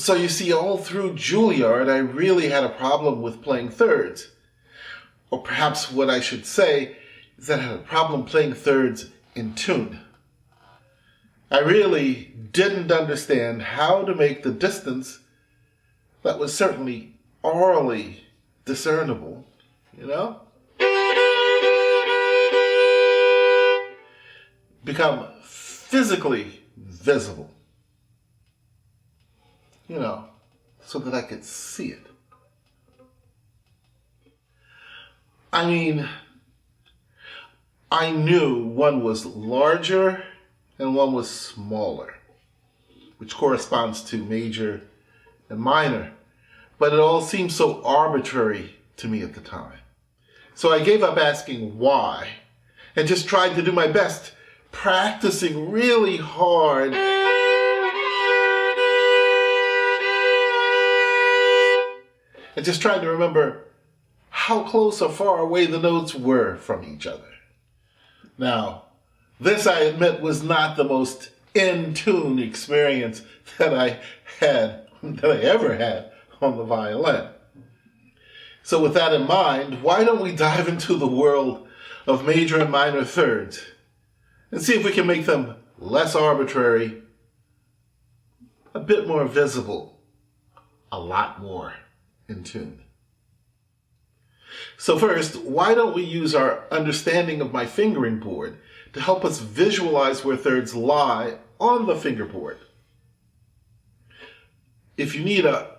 So you see, all through Juilliard, I really had a problem with playing thirds. Or perhaps what I should say is that I had a problem playing thirds in tune. I really didn't understand how to make the distance that was certainly orally discernible, become physically visible, so that I could see it. I mean, I knew one was larger and one was smaller, which corresponds to major and minor, but it all seemed so arbitrary to me at the time. So I gave up asking why and just tried to do my best, practicing really hard and just trying to remember how close or far away the notes were from each other. Now, this, I admit, was not the most in-tune experience that I ever had on the violin. So with that in mind, why don't we dive into the world of major and minor thirds and see if we can make them less arbitrary, a bit more visible, a lot more in tune. So first, why don't we use our understanding of my fingering board to help us visualize where thirds lie on the fingerboard? If you need a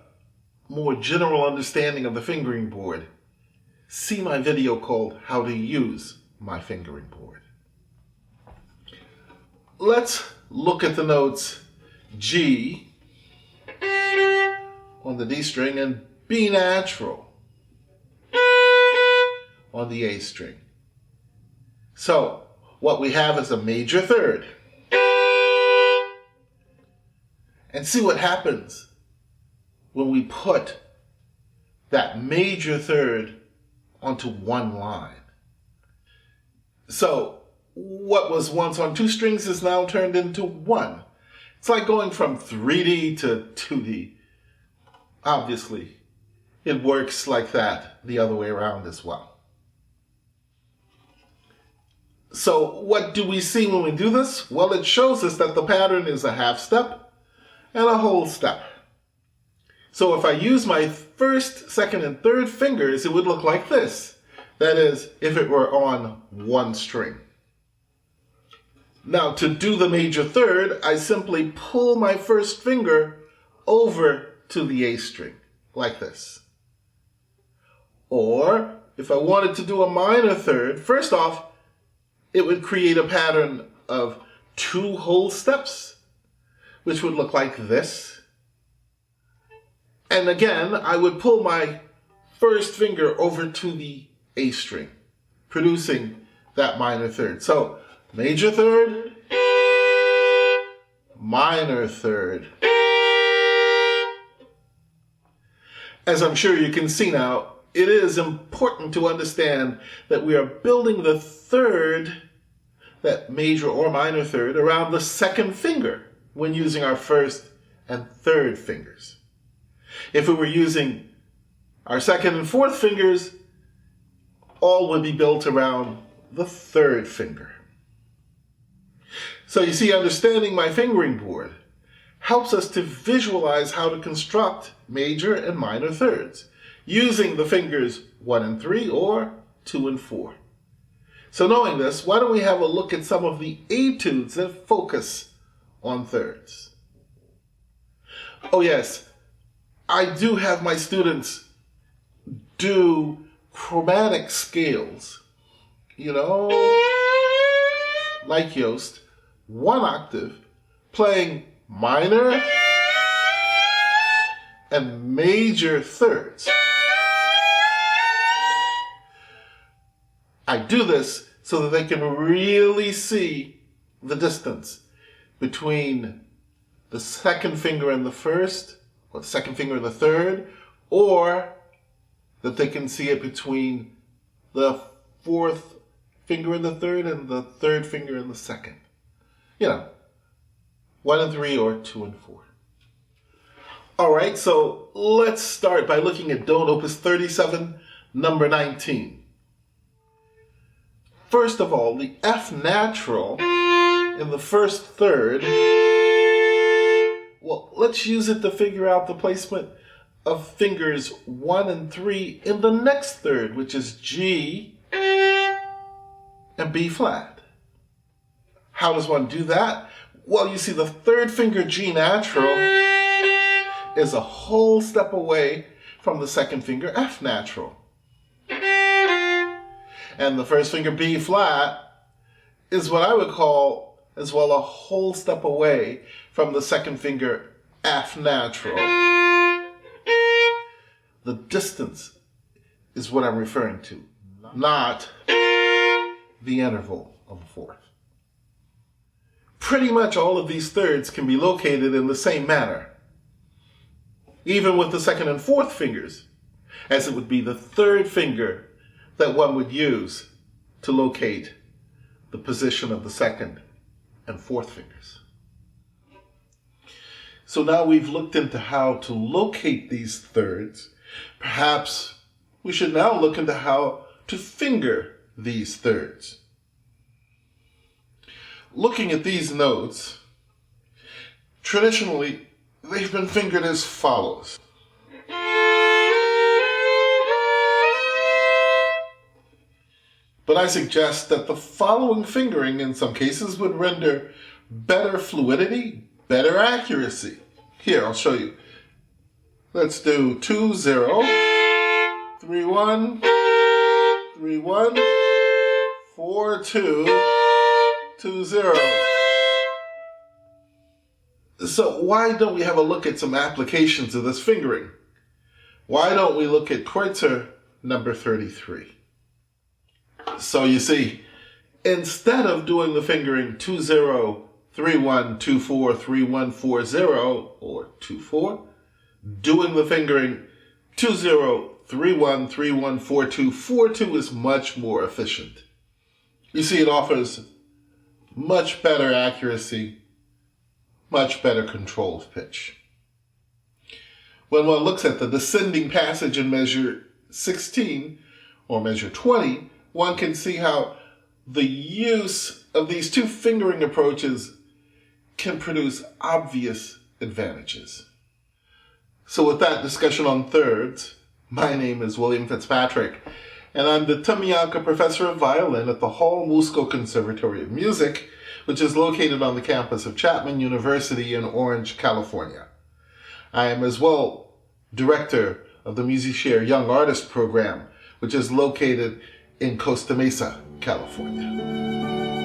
more general understanding of the fingering board, see my video called How to Use My Fingering Board. Let's look at the notes G on the D string and B natural on the A string. So what we have is a major third. And see what happens when we put that major third onto one line. So what was once on two strings is now turned into one. It's like going from 3D to 2D. Obviously, it works like that the other way around as well. So what do we see when we do this? Well, it shows us that the pattern is a half step and a whole step. So if I use my first, second, and third fingers, it would look like this. That is, if it were on one string. Now, to do the major third, I simply pull my first finger over to the A string, like this. Or, if I wanted to do a minor third, first off, it would create a pattern of two whole steps, which would look like this. And again, I would pull my first finger over to the A string, producing that minor third. So, major third, minor third. As I'm sure you can see now, it is important to understand that we are building the third, that major or minor third, around the second finger when using our first and third fingers. If we were using our second and fourth fingers, all would be built around the third finger. So you see, understanding my fingering board helps us to visualize how to construct major and minor thirds using the fingers 1 and 3 or 2 and 4. So knowing this, why don't we have a look at some of the etudes that focus on thirds? Oh yes, I do have my students do chromatic scales, like Yost, 1 octave, playing minor and major thirds. I do this so that they can really see the distance between the second finger and the first, or the second finger and the third, or that they can see it between the fourth finger and the third and the third finger and the second. 1 and 3 or 2 and 4. All right, so let's start by looking at Dode Opus 37, number 19. First of all, the F natural in the first third, well, let's use it to figure out the placement of fingers 1 and 3 in the next third, which is G and B flat. How does one do that? Well, you see the third finger G natural is a whole step away from the second finger F natural. And the first finger B flat is what I would call as well a whole step away from the second finger F natural. The distance is what I'm referring to, not the interval of the fourth. Pretty much all of these thirds can be located in the same manner, even with the second and fourth fingers, as it would be the third finger that one would use to locate the position of the second and fourth fingers. So now we've looked into how to locate these thirds. Perhaps we should now look into how to finger these thirds. Looking at these notes, traditionally they've been fingered as follows. But I suggest that the following fingering in some cases would render better fluidity, better accuracy. Here, I'll show you. Let's do 2, 0, 3, 1, 3, 1, 4, 2, 2, 0. So why don't we have a look at some applications of this fingering? Why don't we look at Kreutzer number 33? So you see, instead of doing the fingering 2, 0, 3, 1, 2, 4, 3, 1, 4, 0, or 2, 4, doing the fingering 2, 0, 3, 1, 3, 1, 4, 2, 4, 2 is much more efficient. You see, it offers much better accuracy, much better control of pitch. When one looks at the descending passage in measure 16 or measure 20, one can see how the use of these two fingering approaches can produce obvious advantages. So with that discussion on thirds, my name is William Fitzpatrick, and I'm the Tamianka Professor of Violin at the Hall Musco Conservatory of Music, which is located on the campus of Chapman University in Orange, California. I am as well Director of the MusiShare Young Artist Program, which is located in Costa Mesa, California.